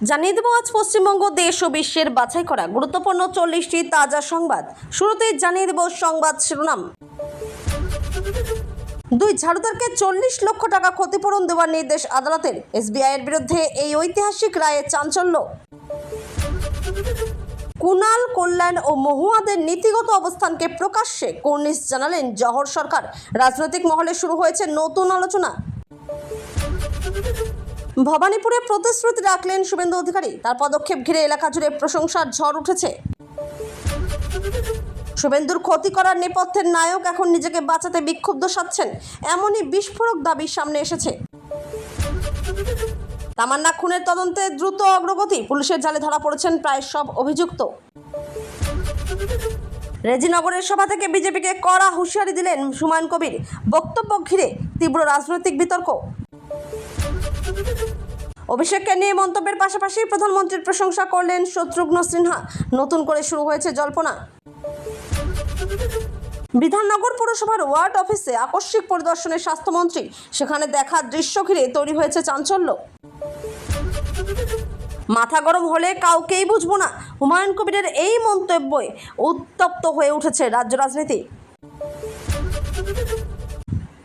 জানিয়ে দেব আজ পশ্চিমবঙ্গ দেশ ও বিশ্বের বাছাই করা গুরুত্বপূর্ণ 40টি তাজা সংবাদ। শুরুতেই জানিয়ে দেব সংবাদ শিরোনাম। দুই ঝাড়ুদারকে 40 লক্ষ টাকা ক্ষতিপূরণ দেওয়ার নির্দেশ আদালতের। এসবিআইয়ের বিরুদ্ধে এই ঐতিহাসিক রায়ে চাঞ্চল্য। কুণাল, কল্যাণ ও মহুয়াদের নীতিগত অবস্থানকে প্রকাশ্যে কর্নিশ জানালেন জহর সরকার। রাজনৈতিক মহলে শুরু হয়েছে নতুন আলোচনা। ভবানীপুরে প্রতিশ্রুতি রাখলেন শুভেন্দু অধিকারী। তার পদক্ষেপ ঘিরে এলাকা জুড়ে প্রশংসার ঝড় উঠেছে। শুভেন্দুর ক্ষতি করার নেপথ্যের নায়ক এখন নিজেকে বাঁচাতে বিক্ষুব্ধ সাজছেন, এমনই বিস্ফোরক দাবি সামনে এসেছে। তামান্না খুনের তদন্তে দ্রুত অগ্রগতি, পুলিশের জালে ধরা পড়েছেন প্রায় সব অভিযুক্ত। রেজিনগরের সভা থেকে বিজেপিকে কড়া হুঁশিয়ারি দিলেন হুমায়ুন কবির। বক্তব্য ঘিরে তীব্র রাজনৈতিক বিতর্ক। অভিষেককে নিয়ে মন্তব্যের পাশাপাশি প্রধানমন্ত্রীর প্রশংসা করলেন শত্রুঘ্ন সিনহা। নতুন করে শুরু হয়েছে জল্পনা। বিধাননগর পুরসভার ওয়ার্ড অফিসে আকস্মিক পরিদর্শনে স্বাস্থ্যমন্ত্রী। সেখানে দেখা দৃশ্য ঘিরে তৈরি হয়েছে চাঞ্চল্য। মাথা গরম হলে কাউকেই বুঝবো না, হুমায়ুন কবিরের এই মন্তব্যে উত্তপ্ত হয়ে উঠেছে রাজ্য রাজনীতি।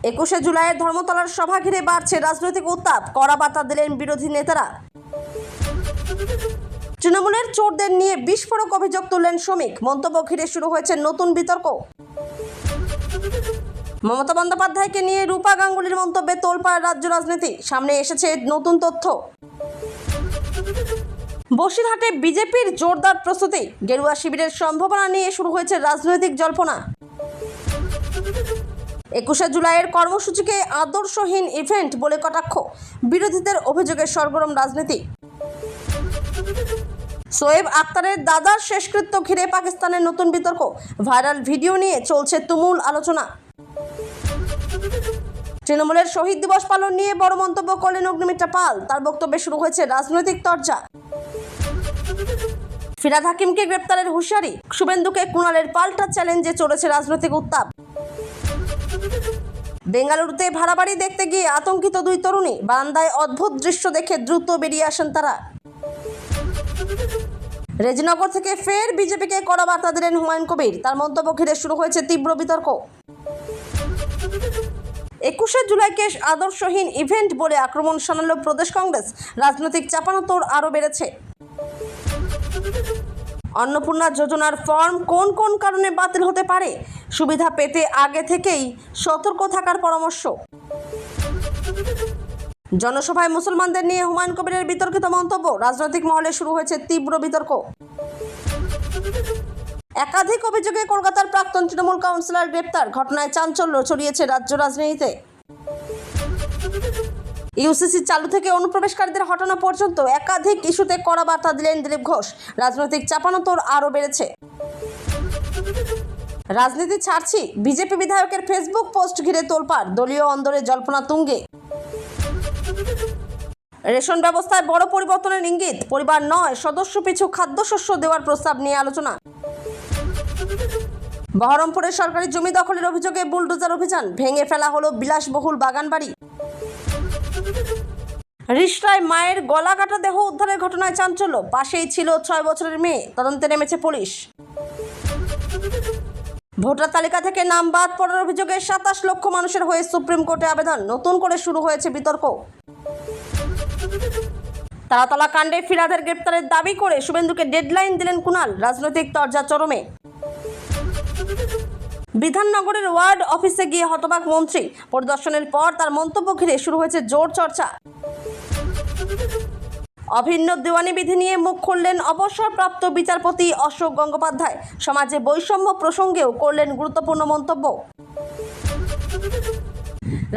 21শে জুলাইয়ের ধর্মতলার সভা ঘিরে বাড়ছে রাজনৈতিক উত্তাপ। কড়া বার্তা দিলেন বিরোধী নেতারা। তৃণমূলের চোরদের নিয়ে বিস্ফোরক অভিযোগ তুললেন শ্রমিক। মন্তব্য ঘিরে শুরু হয়েছে নতুন বিতর্ক। মমতা বন্দ্যোপাধ্যায়কে নিয়ে রূপা গাঙ্গুলির মন্তব্যে তোলপাড় রাজ্য রাজনীতি। সামনে এসেছে নতুন তথ্য। বসিরহাটে বিজেপির জোরদার প্রস্তুতি। গেরুয়া শিবিরের সম্ভাবনা নিয়ে শুরু হয়েছে রাজনৈতিক জল্পনা। 21শে জুলাইয়ের কর্মসূচিকে আদর্শহীন ইভেন্ট বলে কটাক্ষ। বিরোধীদের অভিযোগের সরগরম রাজনীতি। শোয়েব আক্তারের দাদার শেষকৃত্য ঘিরে পাকিস্তানের নতুন বিতর্ক। ভাইরাল ভিডিও নিয়ে চলছে তুমুল আলোচনা। তৃণমূলের শহীদ দিবস পালন নিয়ে বড় মন্তব্য করলেন অগ্নিমিত্রা পাল। তার বক্তব্যে শুরু হয়েছে রাজনৈতিক চর্চা। ফিরহাদ হাকিমকে গ্রেপ্তারের হুঁশিয়ারি। শুভেন্দুকে কুণালের পাল্টা চ্যালেঞ্জে চলেছে রাজনৈতিক উত্তাপ। বেঙ্গালুরুতে ভাড়া বাড়ি দেখতে গিয়ে আতঙ্কিত দুই তরুণী। বারান্দায় অদ্ভুত দৃশ্য দেখে দ্রুত বেরিয়ে আসেন তারা। রেজিনগর থেকে ফের বিজেপিকে কড়া বার্তা দিলেন হুমায়ুন কবির। তার মন্তব্য ঘিরে শুরু হয়েছে তীব্র বিতর্ক। 21শে জুলাইকে আদর্শহীন ইভেন্ট বলে আক্রমণ শানালো প্রদেশ কংগ্রেস। রাজনৈতিক চাপানোতর আরও বেড়েছে। অন্নপূর্ণা যোজনার ফর্ম কোন কোন কারণে বাতিল হতে পারে, সুবিধা পেতে আগে থেকেই সতর্ক থাকার পরামর্শ। জনসভায় মুসলমানদের নিয়ে হুমায়ুন কবিরের বিতর্কিত মন্তব্য। রাজনৈতিক মহলে শুরু হয়েছে তীব্র বিতর্ক। একাধিক অভিযোগে কলকাতার প্রাক্তন তৃণমূল কাউন্সিলর গ্রেপ্তার। ঘটনায় চাঞ্চল্য ছড়িয়েছে রাজ্য রাজনীতিতে। ইউসিসি চালু থেকে অনুপ্রবেশকারীদের হটানো পর্যন্ত একাধিক ইস্যুতে কড়া বার্তা দিলেন দিলীপ ঘোষ। রাজনৈতিক চাপানোতর আরও বেড়েছে। রাজনীতি ছাড়ছি, বিজেপি বিধায়কের ফেসবুক পোস্ট ঘিরে তোলপাড়। দলীয় অন্দরে জল্পনা তুঙ্গে। রেশন ব্যবস্থায় বড় পরিবর্তনের ইঙ্গিত। পরিবার নয়, সদস্য পিছু খাদ্যশস্য দেওয়ার প্রস্তাব নিয়ে আলোচনা। বহরমপুরে সরকারি জমি দখলের অভিযোগে বুলডোজার অভিযান। ভেঙে ফেলা হলো বিলাসবহুল বাগান বাড়ি। রিষড়ায় মায়ের গলা কাটা দেহ উদ্ধারের ঘটনায় চাঞ্চল্য। পাশেই ছিল 6 বছরের মেয়ে। তদন্তে নেমেছে পুলিশ। ভোটার তালিকা থেকে নাম বাদ পড়ার অভিযোগে 27 লক্ষ মানুষের হয়ে সুপ্রিম কোর্টে আবেদন। নতুন করে শুরু হয়েছে বিতর্ক। তারাতলা কাণ্ডে ফিরহাদের গ্রেপ্তারের দাবি করে শুভেন্দুকে ডেডলাইন দিলেন কুণাল। রাজনৈতিক তরজা চরমে। বিধাননগরের ওয়ার্ড অফিসে গিয়ে হতবাক মন্ত্রী। পরিদর্শনের পর তার মন্তব্য ঘিরে শুরু হয়েছে জোর চর্চা। অভিন্ন দেওয়ানি বিধি নিয়ে মুখ খুললেন অবসরপ্রাপ্ত বিচারপতি অশোক গঙ্গোপাধ্যায়। সমাজে বৈষম্য প্রসঙ্গেও করলেন গুরুত্বপূর্ণ মন্তব্য।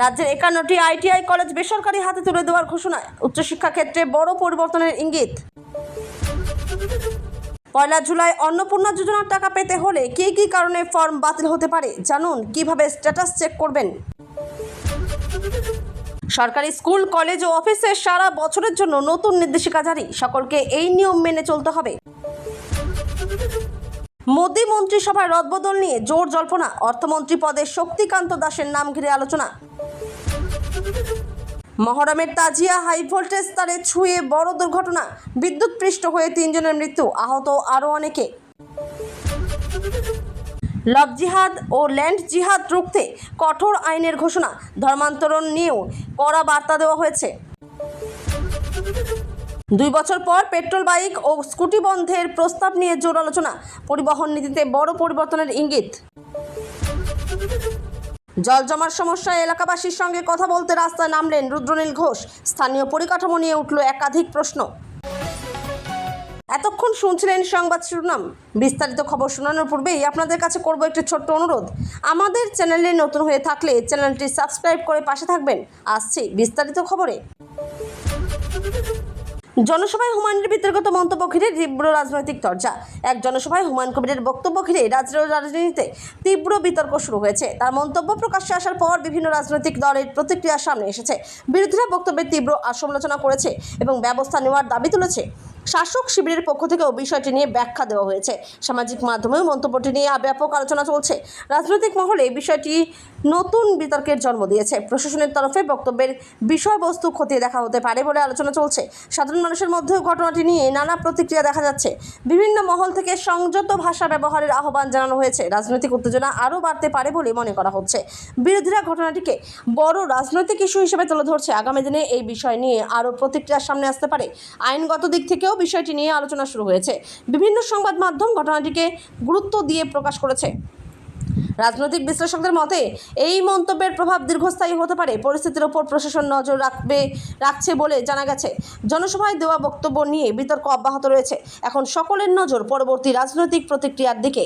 রাজ্যের 51টি আইটিআই কলেজ বেসরকারি হাতে তুলে দেওয়ার ঘোষণায় উচ্চশিক্ষা ক্ষেত্রে বড় পরিবর্তনের ইঙ্গিত। 1 জুলাই অন্নপূর্ণা যোজনার টাকা পেতে হলে কী কী কারণে ফর্ম বাতিল হতে পারে জানুন। কিভাবে স্ট্যাটাস চেক করবেন। সরকারি স্কুল, কলেজ ও অফিসে সারা বছরের জন্য নতুন নির্দেশিকা জারি। সকলকে এই নিয়ম মেনে চলতে হবে। মোদি মন্ত্রিসভায় রদবদল নিয়ে জোর জল্পনা। অর্থমন্ত্রী পদে শক্তিকান্ত দাসের নাম ঘিরে আলোচনা। মহরমের তাজিয়া হাই ভোল্টেজ তারে ছুঁয়ে বড় দুর্ঘটনা, বিদ্যুৎপৃষ্ট হয়ে 3 জনের মৃত্যু, আহত আরও অনেকে। লাভ জিহাদ ও ল্যান্ড জিহাদ রুখতে কঠোর আইনের ঘোষণা, ধর্মান্তরণ নিয়েও কড়া বার্তা দেওয়া হয়েছে। 2 বছর পর পেট্রোল বাইক ও স্কুটি বন্ধের প্রস্তাব নিয়ে জোর আলোচনা, পরিবহন নীতিতে বড় পরিবর্তনের ইঙ্গিত। জল জমার সমস্যায় এলাকাবাসীর সঙ্গে কথা বলতে রাস্তায় নামলেন রুদ্রনীল ঘোষ, স্থানীয় পরিকাঠামো নিয়ে উঠল একাধিক প্রশ্ন। এতক্ষণ শুনছিলেন সংবাদ শিরোনাম। বিস্তারিত খবর শোনানোর পূর্বেই আপনাদের কাছে করব একটি ছোট্ট অনুরোধ, আমাদের চ্যানেলে নতুন হয়ে থাকলে চ্যানেলটি সাবস্ক্রাইব করে পাশে থাকবেন। আসছি বিস্তারিত খবরে। জনসভায় হুমায়ুনের বিতর্কিত মন্তব্য ঘিরে তীব্র রাজনৈতিক চর্চা। এক জনসভায় হুমায়ুন কবিরের বক্তব্য ঘিরে রাজ্যের রাজনীতিতে তীব্র বিতর্ক শুরু হয়েছে। তার মন্তব্য প্রকাশ্যে আসার পর বিভিন্ন রাজনৈতিক দলের প্রতিক্রিয়া সামনে এসেছে। বিরোধীরা বক্তব্যের তীব্র সমালোচনা করেছে এবং ব্যবস্থা নেওয়ার দাবি তুলেছে। শাসক শিবিরের পক্ষ থেকেও বিষয়টি নিয়ে ব্যাখ্যা দেওয়া হয়েছে। সামাজিক মাধ্যমেও মন্তব্যটি নিয়ে ব্যাপক আলোচনা চলছে। রাজনৈতিক মহলে বিষয়টি নতুন বিতর্কের জন্ম দিয়েছে। প্রশাসনের তরফে বক্তব্যের বিষয়বস্তু খতিয়ে দেখা হতে পারে বলে আলোচনা চলছে। সাধারণ মানুষের মধ্যেও ঘটনাটি নিয়ে নানা প্রতিক্রিয়া দেখা যাচ্ছে। বিভিন্ন মহল থেকে সংযত ভাষা ব্যবহারের আহ্বান জানানো হয়েছে। রাজনৈতিক উত্তেজনা আরও বাড়তে পারে বলে মনে করা হচ্ছে। বিরোধীরা ঘটনাটিকে বড় রাজনৈতিক ইস্যু হিসেবে তুলে ধরছে। আগামী দিনে এই বিষয় নিয়ে আরও প্রতিক্রিয়ার সামনে আসতে পারে। আইনগত দিক থেকেও বিষয়টি নিয়ে আলোচনা শুরু হয়েছে। বিভিন্ন সংবাদ মাধ্যম ঘটনাটিকে গুরুত্ব দিয়ে প্রকাশ করেছে। রাজনৈতিক বিশ্লেষকদের মতে এই মন্তব্যের প্রভাব দীর্ঘস্থায়ী হতে পারে। পরিস্থিতির ওপর প্রশাসন নজর রাখছে বলে জানা গেছে। জনসভায় দেওয়া বক্তব্য নিয়ে বিতর্ক অব্যাহত রয়েছে। এখন সকলের নজর পরবর্তী রাজনৈতিক প্রতিক্রিয়ার দিকে।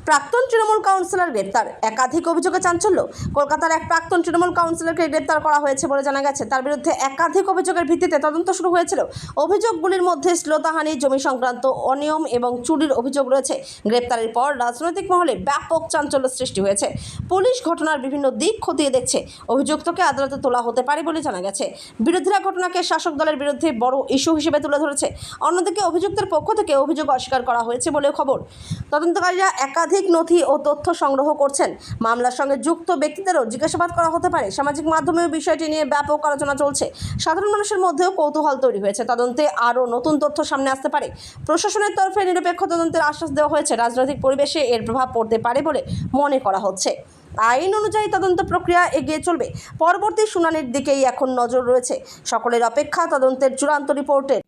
প্রাক্তন তৃণমূল কাউন্সিলর গ্রেপ্তার, একাধিক অভিযোগে চাঞ্চল্য। কলকাতার এক প্রাক্তন তৃণমূল কাউন্সিলরকে গ্রেপ্তার করা হয়েছে বলে জানা গেছে। তার বিরুদ্ধে একাধিক অভিযোগের ভিত্তিতে তদন্ত শুরু হয়েছিল। অভিযোগগুলির মধ্যে শ্লীলতাহানি, জমি সংক্রান্ত অনিয়ম এবং চুরির অভিযোগ রয়েছে। গ্রেপ্তারের পর রাজনৈতিক মহলে ব্যাপক চাঞ্চল্য সৃষ্টি হয়েছে। পুলিশ ঘটনার বিভিন্ন দিক খতিয়ে দেখছে। অভিযুক্তকে আদালতে তোলা হতে পারে বলে জানা গেছে। বিরোধীরা ঘটনাকে শাসক দলের বিরুদ্ধে বড় ইস্যু হিসেবে তুলে ধরেছে। অন্যদিকে অভিযুক্তের পক্ষ থেকে অভিযোগ অস্বীকার করা হয়েছে বলে খবর। তদন্তকারীরা একাধিক নথি ও তথ্য সংগ্রহ করছেন। মামলার সঙ্গে যুক্ত ব্যক্তিদেরও জিজ্ঞাসাবাদ করা হতে পারে। সামাজিক মাধ্যমেও বিষয়টি নিয়ে ব্যাপক আলোচনা চলছে। সাধারণ মানুষের মধ্যেও কৌতূহল তৈরি হয়েছে। তদন্তে আরও নতুন তথ্য সামনে আসতে পারে। প্রশাসনের তরফে নিরপেক্ষ তদন্তের আশ্বাস দেওয়া হয়েছে। রাজনৈতিক পরিবেশে এর প্রভাব পড়তে পারে বলে মনে করা হচ্ছে। আইন অনুযায়ী তদন্ত প্রক্রিয়া এগিয়ে চলবে। পরবর্তী শুনানির দিকেই এখন নজর রয়েছে। সকলের অপেক্ষা তদন্তের চূড়ান্ত রিপোর্টের।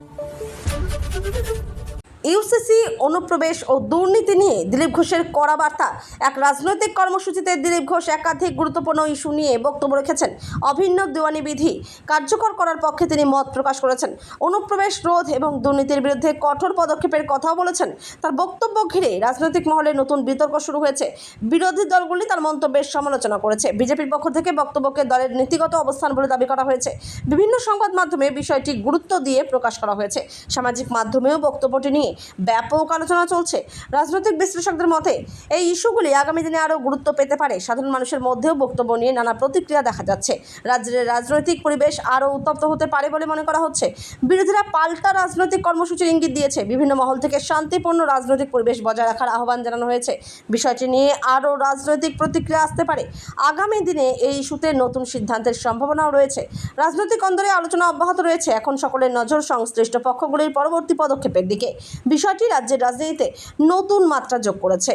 ইউসিসি অনুপ্রবেশ ও দুর্নীতি নিয়ে দিলীপ ঘোষের কড়া বার্তা। এক রাজনৈতিক কর্মসূচিতে দিলীপ ঘোষ একাধিক গুরুত্বপূর্ণ ইস্যু নিয়ে বক্তব্য রেখেছেন। অভিন্ন দেওয়ানি বিধি কার্যকর করার পক্ষে তিনি মত প্রকাশ করেছেন। অনুপ্রবেশ রোধ এবং দুর্নীতির বিরুদ্ধে কঠোর পদক্ষেপের কথাও বলেছেন। তার বক্তব্য ঘিরে রাজনৈতিক মহলে নতুন বিতর্ক শুরু হয়েছে। বিরোধী দলগুলি তার মন্তব্যের সমালোচনা করেছে। বিজেপির পক্ষ থেকে বক্তব্যকে দলের নীতিগত অবস্থান বলে দাবি করা হয়েছে। বিভিন্ন সংবাদ মাধ্যমে বিষয়টি গুরুত্ব দিয়ে প্রকাশ করা হয়েছে। সামাজিক মাধ্যমেও বক্তব্যটি নিয়ে ব্যাপক আলোচনা চলছে। রাজনৈতিক বিশ্লেষকদের মতে এই ইস্যুগুলি আগামী দিনে আরও গুরুত্ব পেতে পারে। সাধারণ মানুষের মধ্যেও বক্তব্য নিয়ে নানা প্রতিক্রিয়া দেখা যাচ্ছে। রাজ্যের রাজনৈতিক পরিবেশ আরও উত্তপ্ত হতে পারে বলে মনে করা হচ্ছে। বিরোধীরা পাল্টা রাজনৈতিক কর্মসূচির ইঙ্গিত দিয়েছে। বিভিন্ন মহল থেকে শান্তিপূর্ণ রাজনৈতিক পরিবেশ বজায় রাখার আহ্বান জানানো হয়েছে। বিষয়টি নিয়ে আরও রাজনৈতিক প্রতিক্রিয়া আসতে পারে। আগামী দিনে এই ইস্যুতে নতুন সিদ্ধান্তের সম্ভাবনাও রয়েছে। রাজনৈতিক অন্দরে আলোচনা অব্যাহত রয়েছে। এখন সকলের নজর সংশ্লিষ্ট পক্ষগুলির পরবর্তী পদক্ষেপের দিকে। বিষয়টি রাজ্যের রাজনীতিতে নতুন মাত্রা যোগ করেছে।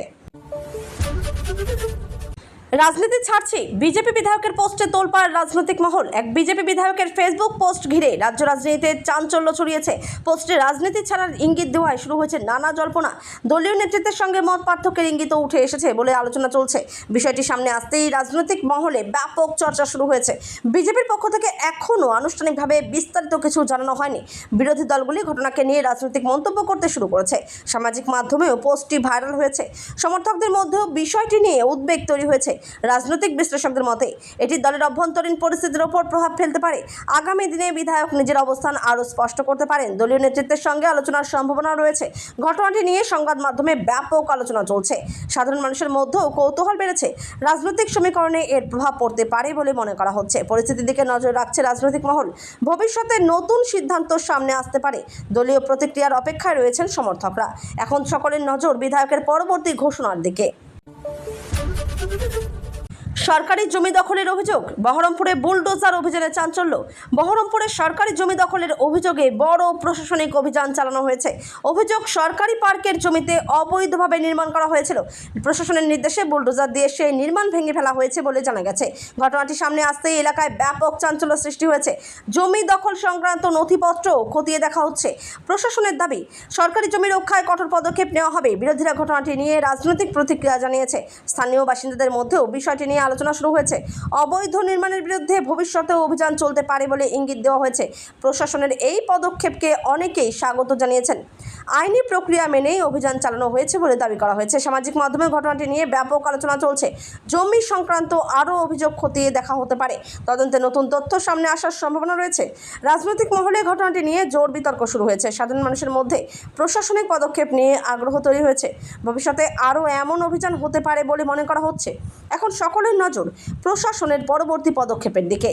রাজনীতি ছাড়ছি, বিজেপি বিধায়কের পোস্টে তোলপাড় রাজনৈতিক মহল। এক বিজেপি বিধায়কের ফেসবুক পোস্ট ঘিরে রাজ্য রাজনীতিতে চাঞ্চল্য ছড়িয়েছে। পোস্টে রাজনীতি ছাড়ার ইঙ্গিত দেওয়ায় শুরু হয়েছে নানা জল্পনা। দলীয় নেতৃত্বের সঙ্গে মত পার্থক্যের ইঙ্গিতও উঠে এসেছে বলে আলোচনা চলছে। বিষয়টি সামনে আসতেই রাজনৈতিক মহলে ব্যাপক চর্চা শুরু হয়েছে। বিজেপির পক্ষ থেকে এখনও আনুষ্ঠানিকভাবে বিস্তারিত কিছু জানানো হয়নি। বিরোধী দলগুলি ঘটনাকে নিয়ে রাজনৈতিক মন্তব্য করতে শুরু করেছে। সামাজিক মাধ্যমেও পোস্টটি ভাইরাল হয়েছে। সমর্থকদের মধ্যেও বিষয়টি নিয়ে উদ্বেগ তৈরি হয়েছে। রাজনৈতিক বিশ্লেষকদের মতে এটি দলের অভ্যন্তরীণ পরিস্থিতির ওপর প্রভাব ফেলতে পারে। আগামী দিনে বিধায়ক নিজের অবস্থান আরও স্পষ্ট করতে পারেন। দলীয় নেতৃত্বের সঙ্গে আলোচনার সম্ভাবনা রয়েছে। ঘটনাটি নিয়ে সংবাদ মাধ্যমে ব্যাপক আলোচনা চলছে। সাধারণ মানুষের মধ্যেও কৌতূহল বেড়েছে। রাজনৈতিক সমীকরণে এর প্রভাব পড়তে পারে বলে মনে করা হচ্ছে। পরিস্থিতির দিকে নজর রাখছে রাজনৈতিক মহল। ভবিষ্যতে নতুন সিদ্ধান্ত সামনে আসতে পারে। দলীয় প্রতিক্রিয়ার অপেক্ষায় রয়েছেন সমর্থকরা। এখন সকলের নজর বিধায়কের পরবর্তী ঘোষণার দিকে। সরকারি জমি দখলের অভিযোগ, বহরমপুরে বুলডোজার অভিযানে চাঞ্চল্য। বহরমপুরে সরকারি জমি দখলের অভিযোগে বড় প্রশাসনিক অভিযান চালানো হয়েছে। অভিযোগ, সরকারি পার্কের জমিতে অবৈধভাবে নির্মাণ করা হয়েছিল। প্রশাসনের নির্দেশে বুলডোজার দিয়ে সেই নির্মাণ ভেঙে ফেলা হয়েছে বলে জানা গেছে। ঘটনাটি সামনে আসতেই এলাকায় ব্যাপক চাঞ্চল্য সৃষ্টি হয়েছে। জমি দখল সংক্রান্ত নথিপত্র খতিয়ে দেখা হচ্ছে। প্রশাসনের দাবি, সরকারি জমি রক্ষায় কঠোর পদক্ষেপ নেওয়া হবে। বিরোধীরা ঘটনাটি নিয়ে রাজনৈতিক প্রতিক্রিয়া জানিয়েছে। স্থানীয় বাসিন্দাদের মধ্যেও বিষয়টি নিয়ে আলোচনা শুরু হয়েছে। অবৈধ নির্মাণের বিরুদ্ধে ভবিষ্যতেও অভিযান চলতে পারে বলে ইঙ্গিত দেওয়া হয়েছে। প্রশাসনের এই পদক্ষেপকে অনেকেই স্বাগত জানিয়েছেন। আইনি প্রক্রিয়া মেনেই অভিযান চালানো হয়েছে বলে দাবি করা হয়েছে। সামাজিক মাধ্যমে ঘটনাটি নিয়ে ব্যাপক আলোচনা চলছে। জমি সংক্রান্ত আরও অভিযোগ খতিয়ে দেখা হতে পারে। তদন্তে নতুন তথ্য সামনে আসার সম্ভাবনা রয়েছে। রাজনৈতিক মহলে ঘটনাটি নিয়ে জোর বিতর্ক শুরু হয়েছে। সাধারণ মানুষের মধ্যে প্রশাসনিক পদক্ষেপ নিয়ে আগ্রহ তৈরি হয়েছে। ভবিষ্যতে আরও এমন অভিযান হতে পারে বলে মনে করা হচ্ছে। এখন সকলের নজর প্রশাসনের পরবর্তী পদক্ষেপের দিকে।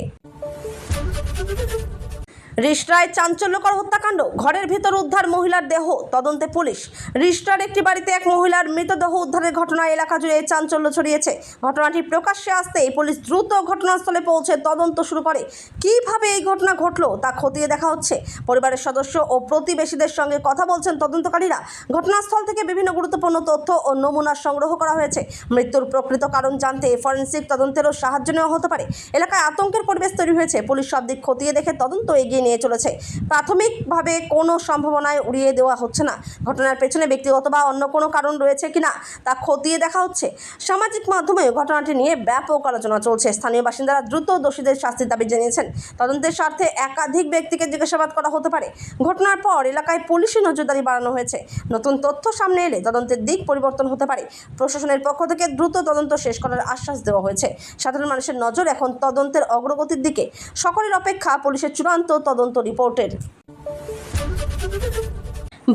রিষড়ায় চাঞ্চল্যকর হত্যাকাণ্ড, ঘরের ভিতর উদ্ধার মহিলার দেহ, তদন্তে পুলিশ। রিষড়ার একটি বাড়িতে এক মহিলার মৃতদেহ উদ্ধারের ঘটনায় এলাকা জুড়ে চাঞ্চল্য ছড়িয়েছে। ঘটনাটি প্রকাশ্যে আসতেই পুলিশ দ্রুত ঘটনাস্থলে পৌঁছে তদন্ত শুরু করে। কিভাবে এই ঘটনা ঘটলো তা খতিয়ে দেখা হচ্ছে। পরিবারের সদস্য ও প্রতিবেশীদের সঙ্গে কথা বলছেন তদন্তকারীরা। ঘটনাস্থল থেকে বিভিন্ন গুরুত্বপূর্ণ তথ্য ও নমুনা সংগ্রহ করা হয়েছে। মৃত্যুর প্রকৃত কারণ জানতে ফরেনসিক তদন্তেরও সাহায্য নেওয়া হতে পারে। এলাকায় আতঙ্কের পরিবেশ তৈরি হয়েছে। পুলিশ সব দিক খতিয়ে দেখে তদন্ত এগিয়ে নিয়ে চলেছে। প্রাথমিকভাবে কোনো সম্ভাবনায় উড়িয়ে দেওয়া হচ্ছে না। ঘটনার পেছনে ব্যক্তিগত বা অন্য কোনো কারণ রয়েছে কিনা তা খতিয়ে দেখা হচ্ছে। সামাজিক মাধ্যমে ঘটনাটি নিয়ে ব্যাপক আলোচনা চলছে। স্থানীয় বাসিন্দারা দ্রুত দোষীদের শাস্তির দাবি জানিয়েছেন। তদন্তের স্বার্থে একাধিক ব্যক্তিকে জিজ্ঞাসাবাদ করা হতে পারে। ঘটনার পর এলাকায় পুলিশি নজরদারি বাড়ানো হয়েছে। নতুন তথ্য সামনে এলে তদন্তের দিক পরিবর্তন হতে পারে। প্রশাসনের পক্ষ থেকে দ্রুত তদন্ত শেষ করার আশ্বাস দেওয়া হয়েছে। সাধারণ মানুষের নজর এখন তদন্তের অগ্রগতির দিকে। সকলের অপেক্ষা পুলিশের চূড়ান্ত তদন্ত রিপোর্টের।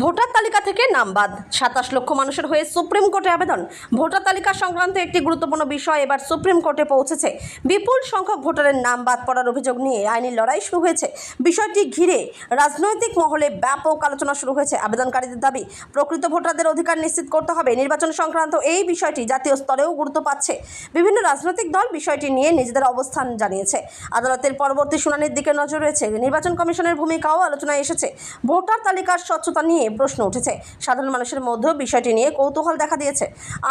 ভোটার তালিকা থেকে নাম বাদ, 27 লক্ষ মানুষের হয়ে সুপ্রিম কোর্টে আবেদন। ভোটার তালিকা সংক্রান্ত একটি গুরুত্বপূর্ণ বিষয় এবার সুপ্রিম কোর্টে পৌঁছেছে। বিপুল সংখ্যক ভোটারের নাম বাদ পড়ার অভিযোগ নিয়ে আইনি লড়াই শুরু হয়েছে। বিষয়টি ঘিরে রাজনৈতিক মহলে ব্যাপক আলোচনা শুরু হয়েছে। আবেদনকারীদের দাবি, প্রকৃত ভোটারদের অধিকার নিশ্চিত করতে হবে। নির্বাচন সংক্রান্ত এই বিষয়টি জাতীয় স্তরেও গুরুত্ব পাচ্ছে। বিভিন্ন রাজনৈতিক দল বিষয়টি নিয়ে নিজেদের অবস্থান জানিয়েছে। আদালতের পরবর্তী শুনানির দিকে নজর রয়েছে। নির্বাচন কমিশনের ভূমিকাও আলোচনায় এসেছে। ভোটার তালিকার স্বচ্ছতা নিয়ে প্রশ্ন উঠেছে। সাধারণ মানুষের মধ্যেও বিষয়টি নিয়ে কৌতূহল দেখা দিয়েছে।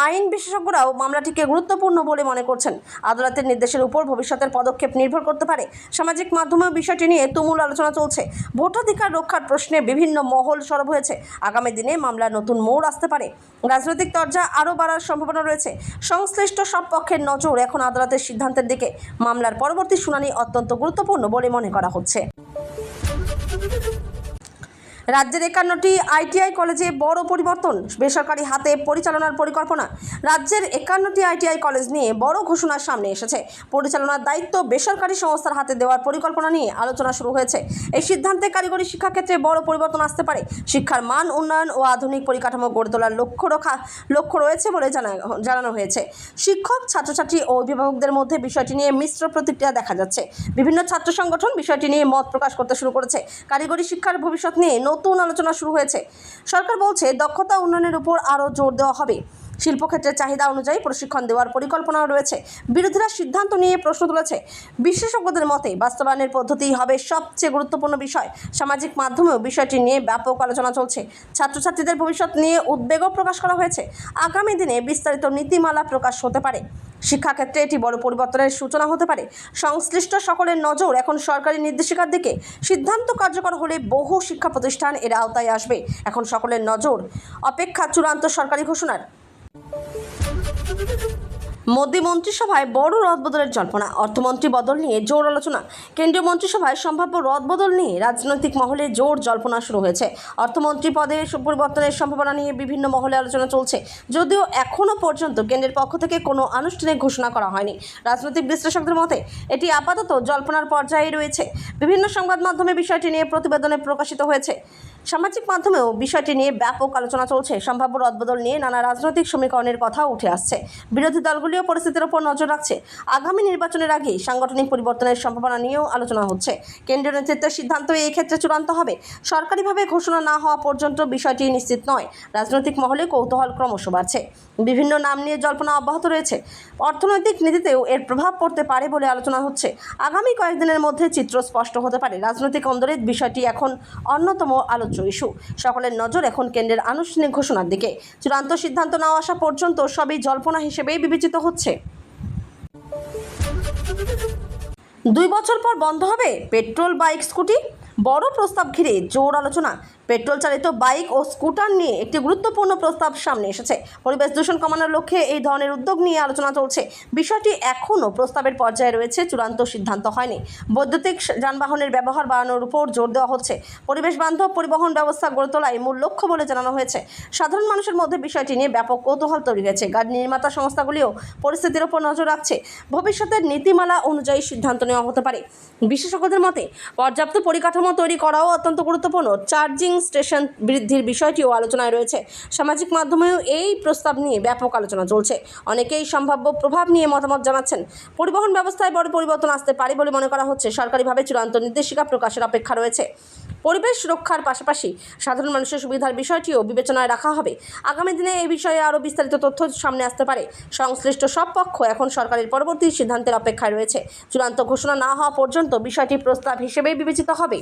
আইন বিশেষজ্ঞরাও মামলাটিকে গুরুত্বপূর্ণ বলে মনে করছেন। আদালতের নির্দেশের উপর ভবিষ্যতের পদক্ষেপ নির্ভর করতে পারে। সামাজিক মাধ্যমেও বিষয়টি নিয়ে তুমুল আলোচনা চলছে। ভোটাধিকার রক্ষার প্রশ্নে বিভিন্ন মহল সরব হয়েছে। আগামী দিনে মামলার নতুন মোড় আসতে পারে। রাজনৈতিক তরজা আরও বাড়ার সম্ভাবনা রয়েছে। সংশ্লিষ্ট সব পক্ষের নজর এখন আদালতের সিদ্ধান্তের দিকে। মামলার পরবর্তী শুনানি অত্যন্ত গুরুত্বপূর্ণ বলে মনে করা হচ্ছে। রাজ্যের 51টি আইটিআই কলেজে বড় পরিবর্তন, বেসরকারি হাতে পরিচালনার পরিকল্পনা। রাজ্যের 51টি আইটিআই কলেজ নিয়ে বড় ঘোষণা সামনে এসেছে। পরিচালনার দায়িত্ব বেসরকারি সংস্থার হাতে দেওয়ার পরিকল্পনা নিয়ে আলোচনা শুরু হয়েছে। এই সিদ্ধান্তে কারিগরি শিক্ষাক্ষেত্রে বড় পরিবর্তন আসতে পারে। শিক্ষার মান উন্নয়ন ও আধুনিক পরিকাঠামো গড়ে তোলার লক্ষ্য রয়েছে বলে জানানো হয়েছে। শিক্ষক, ছাত্রছাত্রী ও অভিভাবকদের মধ্যে বিষয়টি নিয়ে মিশ্র প্রতিক্রিয়া দেখা যাচ্ছে। বিভিন্ন ছাত্র সংগঠন বিষয়টি নিয়ে মত প্রকাশ করতে শুরু করেছে। কারিগরি শিক্ষার ভবিষ্যৎ নিয়ে নতুন আলোচনা শুরু হয়েছে। সরকার বলছে দক্ষতা উন্নয়নের উপর আরও জোর দেওয়া হবে। শিল্পক্ষেত্রের চাহিদা অনুযায়ী প্রশিক্ষণ দেওয়ার পরিকল্পনাও রয়েছে। বিরোধীরা সিদ্ধান্ত নিয়ে প্রশ্ন তুলেছে। বিশেষজ্ঞদের মতে বাস্তবায়নের পদ্ধতিই হবে সবচেয়ে গুরুত্বপূর্ণ বিষয়। সামাজিক মাধ্যমেও বিষয়টি নিয়ে ব্যাপক আলোচনা চলছে। ছাত্রছাত্রীদের ভবিষ্যৎ নিয়ে উদ্বেগও প্রকাশ করা হয়েছে। আগামী দিনে বিস্তারিত নীতিমালা প্রকাশ হতে পারে। শিক্ষাক্ষেত্রে এটি বড় পরিবর্তনের সূচনা হতে পারে। সংশ্লিষ্ট সকলের নজর এখন সরকারি নির্দেশিকার দিকে। সিদ্ধান্ত কার্যকর হলে বহু শিক্ষা প্রতিষ্ঠান এর আওতায় আসবে। এখন সকলের নজর অপেক্ষা চূড়ান্ত সরকারি ঘোষণার। মোদী মন্ত্রিসভায় বড় রদবদলের জল্পনা, অর্থমন্ত্রী বদল নিয়ে জোর আলোচনা। কেন্দ্রীয় মন্ত্রিসভায় সম্ভাব্য রদবদল নিয়ে রাজনৈতিক মহলে জোর জল্পনা শুরু হয়েছে। অর্থমন্ত্রী পদে পরিবর্তনের সম্ভাবনা নিয়ে বিভিন্ন মহলে আলোচনা চলছে। যদিও এখনও পর্যন্ত কেন্দ্রের পক্ষ থেকে কোনো আনুষ্ঠানিক ঘোষণা করা হয়নি। রাজনৈতিক বিশ্লেষকদের মতে এটি আপাতত জল্পনার পর্যায়ে রয়েছে। বিভিন্ন সংবাদ মাধ্যমে বিষয়টি নিয়ে প্রতিবেদনে প্রকাশিত হয়েছে। সামাজিক মাধ্যমেও বিষয়টি নিয়ে ব্যাপক আলোচনা চলছে। সম্ভাব্য রদবদল নিয়ে নানা রাজনৈতিক সমীকরণের কথা উঠে আসছে। বিরোধী দলগুলি দলীয় পরিস্থিতির ওপর নজর রাখছে। আগামী নির্বাচনের আগে সাংগঠনিক পরিবর্তনের সম্ভাবনা নিয়েও আলোচনা হচ্ছে। কেন্দ্রীয় নেতৃত্বের সিদ্ধান্ত এই ক্ষেত্রে চূড়ান্ত হবে। সরকারিভাবে ঘোষণা না হওয়া পর্যন্ত বিষয়টি নিশ্চিত নয়। রাজনৈতিক মহলে কৌতূহল ক্রমশ বাড়ছে। বিভিন্ন নাম নিয়ে জল্পনা অব্যাহত রয়েছে। অর্থনৈতিক নীতিতেও এর প্রভাব পড়তে পারে বলে আলোচনা হচ্ছে। আগামী কয়েকদিনের মধ্যে চিত্র স্পষ্ট হতে পারে। রাজনৈতিক অন্দরে বিষয়টি এখন অন্যতম আলোচ্য ইস্যু। সকলের নজর এখন কেন্দ্রের আনুষ্ঠানিক ঘোষণার দিকে। চূড়ান্ত সিদ্ধান্ত না আসা পর্যন্ত সবই জল্পনা হিসেবেই বিবেচিত হচ্ছে। 2 বছর পর বন্ধ হবে পেট্রোল, বাইক, স্কুটি। বড় প্রস্তাব ঘিরে জোর আলোচনা। পেট্রোল চালিত বাইক ও স্কুটার নিয়ে একটি গুরুত্বপূর্ণ প্রস্তাব সামনে এসেছে। পরিবেশ দূষণ কমানোর লক্ষ্যে এই ধরনের উদ্যোগ নিয়ে আলোচনা চলছে। বিষয়টি এখনও প্রস্তাবের পর্যায়ে রয়েছে, চূড়ান্ত সিদ্ধান্ত হয়নি। বৈদ্যুতিক যানবাহনের ব্যবহার বাড়ানোর উপর জোর দেওয়া হচ্ছে। পরিবেশ বান্ধব পরিবহন ব্যবস্থা গড়ে তোলাই মূল লক্ষ্য বলে জানানো হয়েছে। সাধারণ মানুষের মধ্যে বিষয়টি নিয়ে ব্যাপক কৌতূহল তৈরি হয়েছে। গাড়ি নির্মাতা সংস্থাগুলিও পরিস্থিতির ওপর নজর রাখছে। ভবিষ্যতের নীতিমালা অনুযায়ী সিদ্ধান্ত নেওয়া হতে পারে। বিশেষজ্ঞদের মতে পর্যাপ্ত পরিকাঠামো তৈরি করাও অত্যন্ত গুরুত্বপূর্ণ। চার্জিং স্টেশন বৃদ্ধির বিষয়টিও আলোচনায় রয়েছে। সামাজিক মাধ্যমেও এই প্রস্তাব নিয়ে ব্যাপক আলোচনা চলছে। অনেকেই সম্ভাব্য প্রভাব নিয়ে মতামত জানাচ্ছেন। পরিবহন ব্যবস্থায় বড় পরিবর্তন আসতে পারে বলে মনে করা হচ্ছে। সরকারিভাবে চূড়ান্ত নির্দেশিকা প্রকাশের অপেক্ষা রয়েছে। পরিবেশ রক্ষার পাশাপাশি সাধারণ মানুষের সুবিধার বিষয়টিও বিবেচনায় রাখা হবে। আগামী দিনে এই বিষয়ে আরও বিস্তারিত তথ্য সামনে আসতে পারে। সংশ্লিষ্ট সব পক্ষ এখন সরকারের পরবর্তী সিদ্ধান্তের অপেক্ষায় রয়েছে। চূড়ান্ত ঘোষণা না হওয়া পর্যন্ত বিষয়টি প্রস্তাব হিসেবেই বিবেচিত হবে।